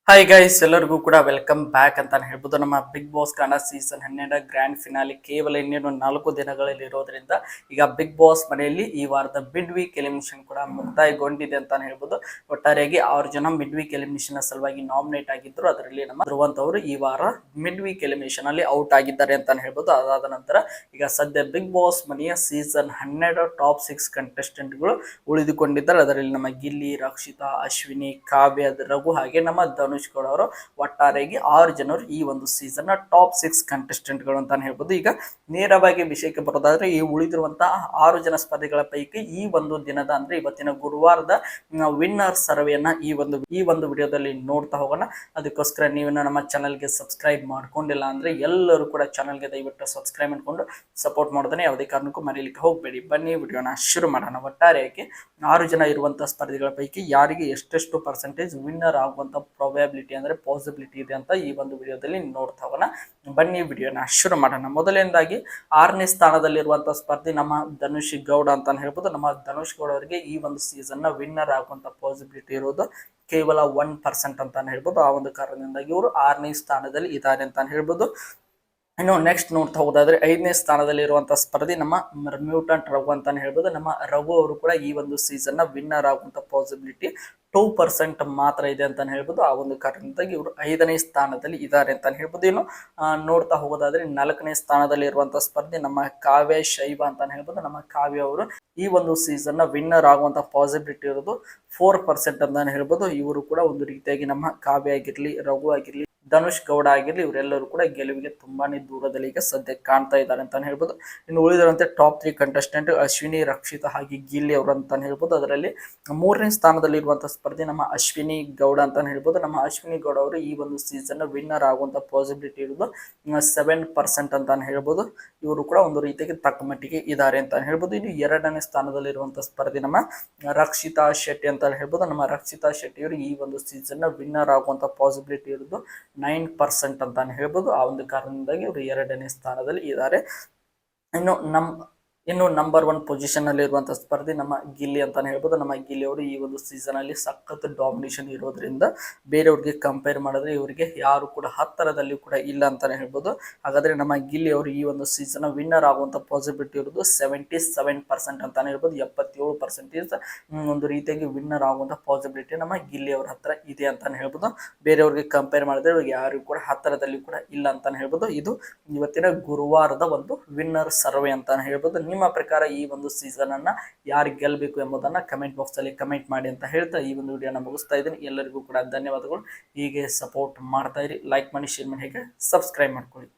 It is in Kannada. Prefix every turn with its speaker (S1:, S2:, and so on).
S1: ಹಾಯ್ ಗೈಸ್, ಎಲ್ಲರಿಗೂ ಕೂಡ ವೆಲ್ಕಮ್ ಬ್ಯಾಕ್ ಅಂತಾನೆ ಹೇಳ್ಬೋದು. ನಮ್ಮ Bigg Boss Kannada season 12 grand finale ಕೇವಲ ಇನ್ನೇನು 4 ದಿನಗಳಲ್ಲಿ ಇರೋದ್ರಿಂದ ಈಗ ಬಿಗ್ ಬಾಸ್ ಮನೆಯಲ್ಲಿ ಈ ವಾರದ ಮಿಡ್ ವೀಕ್ ಎಲಿಮಿನೇಷನ್ ಕೂಡ ಮುಕ್ತಾಯಗೊಂಡಿದೆ ಅಂತಾನೆ ಹೇಳ್ಬೋದು. ಒಟ್ಟಾರೆಯಾಗಿ 6 ಜನ ಮಿಡ್ ವೀಕ್ ಎಲಿಮಿನೇಷನ್ ಸಲುವಾಗಿ ನಾಮಿನೇಟ್ ಆಗಿದ್ರು. ಅದರಲ್ಲಿ ನಮ್ಮ ಧ್ರುವಂತ್ ಅವರು ಈ ವಾರ ಮಿಡ್ ವೀಕ್ ಎಲಿಮಿನೇಷನ್ ಅಲ್ಲಿ ಔಟ್ ಆಗಿದ್ದಾರೆ ಅಂತಾನೆ ಹೇಳ್ಬೋದು. ಅದಾದ ನಂತರ ಈಗ ಸದ್ಯ ಬಿಗ್ ಬಾಸ್ ಮನೆಯ ಸೀಸನ್ 12 ಟಾಪ್ 6 ಕಂಟೆಸ್ಟೆಂಟ್ ಗಳು ಉಳಿದುಕೊಂಡಿದ್ದಾರೆ. ಅದರಲ್ಲಿ ನಮ್ಮ ಗಿಲ್ಲಿ, ರಕ್ಷಿತಾ, ಅಶ್ವಿನಿ, ಕಾವ್ಯ, ರಘು ಹಾಗೆ ನಮ್ಮ ಧನುಷ್ ಗೌಡ ಅವರು ಒಟ್ಟಾರೆಯಾಗಿ 6 ಜನರು ಈ ಒಂದು ಸೀಸನ್ ನ ಟಾಪ್ 6 ಕಂಟೆಸ್ಟೆಂಟ್ ಗಳು ಅಂತಾನೆ ಹೇಳ್ಬೋದು. ಈಗ ನೇರವಾಗಿ ವಿಷಯಕ್ಕೆ ಬರೋದಾದ್ರೆ ಈ ಉಳಿದಿರುವಂತಹ 6 ಜನ ಸ್ಪರ್ಧಿಗಳ ಪೈಕಿ ಈ ಒಂದು ದಿನದ ಅಂದ್ರೆ ಇವತ್ತಿನ ಗುರುವಾರದ ವಿನ್ನರ್ ಸರ್ವೆಯನ್ನ ಈ ಒಂದು ವಿಡಿಯೋದಲ್ಲಿ ನೋಡ್ತಾ ಹೋಗೋಣ. ಅದಕ್ಕೋಸ್ಕರ ನೀವು ನಮ್ಮ ಚಾನಲ್ಗೆ ಸಬ್ಸ್ಕ್ರೈಬ್ ಮಾಡ್ಕೊಂಡಿಲ್ಲ ಅಂದ್ರೆ ಎಲ್ಲರೂ ಕೂಡ ಚಾನಲ್ಗೆ ದಯವಿಟ್ಟು ಸಬ್ಸ್ಕ್ರೈಬ್ ಮಾಡ್ಕೊಂಡು ಸಪೋರ್ಟ್ ಮಾಡೋದನ್ನ ಯಾವುದೇ ಕಾರಣಕ್ಕೂ ಮರೀಲಿಕ್ಕೆ ಹೋಗಬೇಡಿ. ಬನ್ನಿ ವಿಡಿಯೋನ ಶುರು ಮಾಡೋಣ. ಒಟ್ಟಾರೆಯಾಗಿ 6 ಜನ ಇರುವಂತಹ ಸ್ಪರ್ಧಿಗಳ ಪೈಕಿ ಯಾರಿಗೆ ಎಷ್ಟೆಷ್ಟು ಪರ್ಸೆಂಟೇಜ್ ವಿನ್ನರ್ ಆಗುವಂತ ಪ್ರೊಬ್ಯಾಬಿಲಿಟಿ ಅಂದ್ರೆ ಪಾಸಿಬಿಲಿಟಿ ಇದೆ ಅಂತ ಈ ಒಂದು ವಿಡಿಯೋದಲ್ಲಿ ನೋಡ್ತಾ ಹೋಗೋಣ. ಬನ್ನಿ ವಿಡಿಯೋನ ಶುರು ಮಾಡೋಣ. ಮೊದಲನೇದಾಗಿ 6ನೇ ಸ್ಥಾನದಲ್ಲಿರುವಂತಹ ಸ್ಪರ್ಧಿ ನಮ್ಮ ಧನುಷ್ ಗೌಡ ಅಂತಾನೆ ಹೇಳ್ಬೋದು. ನಮ್ಮ ಧನುಷ್ ಗೌಡ ಅವರಿಗೆ ಈ ಒಂದು ಸೀಸನ್ ನ ವಿನ್ನರ್ ಆಗುವಂತ ಪಾಸಿಬಿಲಿಟಿ ಇರೋದು ಕೇವಲ 1% ಅಂತಾನೆ ಹೇಳ್ಬೋದು. ಆ ಒಂದು ಕಾರಣದಿಂದಾಗಿ ಇವರು 6ನೇ ಸ್ಥಾನದಲ್ಲಿ ಇದ್ದಾರೆ ಅಂತಾನೆ ಹೇಳ್ಬೋದು. ಇನ್ನು ನೆಕ್ಸ್ಟ್ ನೋಡ್ತಾ ಹೋದಾದ್ರೆ 5ನೇ ಸ್ಥಾನದಲ್ಲಿ ಇರುವಂತಹ ಸ್ಪರ್ಧಿ ನಮ್ಮ ಮ್ಯೂಟೆಂಟ್ ರಘು ಅಂತಾನೆ ಹೇಳ್ಬೋದು. ನಮ್ಮ ರಘು ಅವರು ಕೂಡ ಈ ಒಂದು ಸೀಸನ್ ನ ವಿನ್ನರ್ ಆಗುವಂತ ಪಾಸಿಬಿಲಿಟಿ 2% ಮಾತ್ರ ಇದೆ ಅಂತಾನೆ ಹೇಳ್ಬೋದು. ಆ ಒಂದು ಕಾರಣದಿಂದಾಗಿ ಇವರು 5ನೇ ಸ್ಥಾನದಲ್ಲಿ ಇದ್ದಾರೆ ಅಂತಾನೆ ಹೇಳ್ಬೋದು. ಇನ್ನು ನೋಡ್ತಾ ಹೋಗೋದಾದ್ರೆ 4ನೇ ಸ್ಥಾನದಲ್ಲಿ ಇರುವಂತಹ ಸ್ಪರ್ಧಿ ನಮ್ಮ ಕಾವ್ಯ ಶೈವ ಅಂತಾನೆ ಹೇಳ್ಬೋದು. ನಮ್ಮ ಕಾವ್ಯ ಅವರು ಈ ಒಂದು ಸೀಸನ್ ನ ವಿನ್ನರ್ ಆಗುವಂತ ಪಾಸಿಬಿಲಿಟಿ ಇರೋದು 4% ಅಂತಾನೆ ಹೇಳ್ಬೋದು. ಇವರು ಕೂಡ ಒಂದು ರೀತಿಯಾಗಿ ನಮ್ಮ ಕಾವ್ಯ ಆಗಿರ್ಲಿ, ರಘು ಆಗಿರ್ಲಿ, ಧನುಷ್ ಗೌಡ ಆಗಿರ್ಲಿ, ಇವರೆಲ್ಲರೂ ಕೂಡ ಗೆಲುವಿಗೆ ತುಂಬಾನೇ ದೂರದಲ್ಲಿ ಈಗ ಸದ್ಯ ಕಾಣ್ತಾ ಇದ್ದಾರೆ ಅಂತಾನೆ ಹೇಳ್ಬೋದು. ಇನ್ನು ಉಳಿದಿರುವಂತೆ ಟಾಪ್ 3 ಕಂಟೆಸ್ಟೆಂಟ್ ಅಶ್ವಿನಿ, ರಕ್ಷಿತಾ ಹಾಗೆ ಗಿಲ್ಲಿ ಅವರು ಅಂತಾನೆ ಹೇಳ್ಬೋದು. ಅದರಲ್ಲಿ 3ನೇ ಸ್ಥಾನದಲ್ಲಿ ಇರುವಂತಹ ಸ್ಪರ್ಧಿ ನಮ್ಮ ಅಶ್ವಿನಿ ಗೌಡ ಅಂತಾನೆ ಹೇಳ್ಬೋದು. ನಮ್ಮ ಅಶ್ವಿನಿ ಗೌಡ ಅವರು ಈ ಒಂದು ಸೀಸನ್ ವಿನ್ನರ್ ಆಗುವಂತ ಪಾಸಿಬಿಲಿಟಿ ಇರೋದು 7% ಅಂತಾನೆ ಹೇಳ್ಬೋದು. ಇವರು ಕೂಡ ಒಂದು ರೀತಿಯಾಗಿ ತಕ್ಕ ಮಟ್ಟಿಗೆ ಇದ್ದಾರೆ ಅಂತಾನೆ ಹೇಳ್ಬೋದು. ಇನ್ನು 2ನೇ ಸ್ಥಾನದಲ್ಲಿ ಇರುವಂತಹ ಸ್ಪರ್ಧಿ ನಮ್ಮ ರಕ್ಷಿತಾ ಶೆಟ್ಟಿ ಅಂತ ಹೇಳ್ಬೋದು. ನಮ್ಮ ರಕ್ಷಿತಾ ಶೆಟ್ಟಿ ಅವರು ಈ ಒಂದು ಸೀಸನ್ ವಿನ್ನರ್ ಆಗುವಂತ ಪಾಸಿಬಿಲಿಟಿ ಇರೋದು 9% ಅಂತಾನೆ ಹೇಳ್ಬೋದು. ಆ ಒಂದು ಕಾರಣದಿಂದಾಗಿ ಇವರು 2ನೇ ಸ್ಥಾನದಲ್ಲಿ ಇದ್ದಾರೆ. ಇನ್ನು ನಂಬರ್ 1 ಪೊಸಿಷನ್ ಅಲ್ಲಿ ಇರುವಂತಹ ಸ್ಪರ್ಧಿ ನಮ್ಮ ಗಿಲ್ಲಿ ಅಂತಾನೆ ಹೇಳ್ಬೋದು. ನಮ್ಮ ಗಿಲ್ಲಿ ಅವರು ಈ ಒಂದು ಸೀಸನ್ ಅಲ್ಲಿ ಸಖತ್ ಡಾಮಿನೇಷನ್ ಇರೋದ್ರಿಂದ ಬೇರೆಯವ್ರಿಗೆ ಕಂಪೇರ್ ಮಾಡಿದ್ರೆ ಇವರಿಗೆ ಯಾರು ಕೂಡ ಹತ್ತರದಲ್ಲಿ ಕೂಡ ಇಲ್ಲ ಅಂತಾನೆ ಹೇಳ್ಬೋದು. ಹಾಗಾದ್ರೆ ನಮ್ಮ ಗಿಲ್ಲಿ ಅವರು ಈ ಒಂದು ಸೀಸನ್ ವಿನ್ನರ್ ಆಗುವಂತ ಪಾಸಿಬಿಲಿಟಿ ಇರೋದು 77% ಅಂತಾನೆ ಹೇಳ್ಬೋದು. 77% ಒಂದು ರೀತಿಯಾಗಿ ವಿನ್ನರ್ ಆಗುವಂತ ಪಾಸಿಬಿಲಿಟಿ ನಮ್ಮ ಗಿಲ್ಲಿ ಅವರ ಹತ್ರ ಇದೆ ಅಂತಾನೆ ಹೇಳ್ಬೋದು. ಬೇರೆಯವ್ರಿಗೆ ಕಂಪೇರ್ ಮಾಡಿದ್ರೆ ಇವ್ರಿಗೆ ಯಾರು ಕೂಡ ಹತ್ತರದಲ್ಲಿ ಕೂಡ ಇಲ್ಲ ಅಂತಾನೆ ಹೇಳ್ಬೋದು. ಇದು ಇವತ್ತಿನ ಗುರುವಾರದ ಒಂದು ವಿನ್ನರ್ ಸರ್ವೆ ಅಂತಾನೆ ಹೇಳ್ಬೋದು. ನಿಮ್ಮ ಪ್ರಕಾರ ಈ ಒಂದು ಸೀಸನ್ ಅನ್ನ ಯಾರು ಗೆಲ್ಲಬೇಕು ಎಂಬುದನ್ನ ಕಮೆಂಟ್ ಬಾಕ್ಸ್ ಅಲ್ಲಿ ಕಮೆಂಟ್ ಮಾಡಿ ಅಂತ ಹೇಳ್ತಾ ಈ ಒಂದು ವಿಡಿಯೋನ ಮುಗಿಸ್ತಾ ಇದ್ದೀನಿ. ಎಲ್ಲರಿಗೂ ಕೂಡ ಧನ್ಯವಾದಗಳು. ಹೀಗೆ ಸಪೋರ್ಟ್ ಮಾಡ್ತಾ ಇರಿ, ಲೈಕ್ ಮಾಡಿ, ಶೇರ್ ಮಾಡಿ, ಹೇಗೆ ಸಬ್ಸ್ಕ್ರೈಬ್ ಮಾಡ್ಕೊಳ್ಳಿ.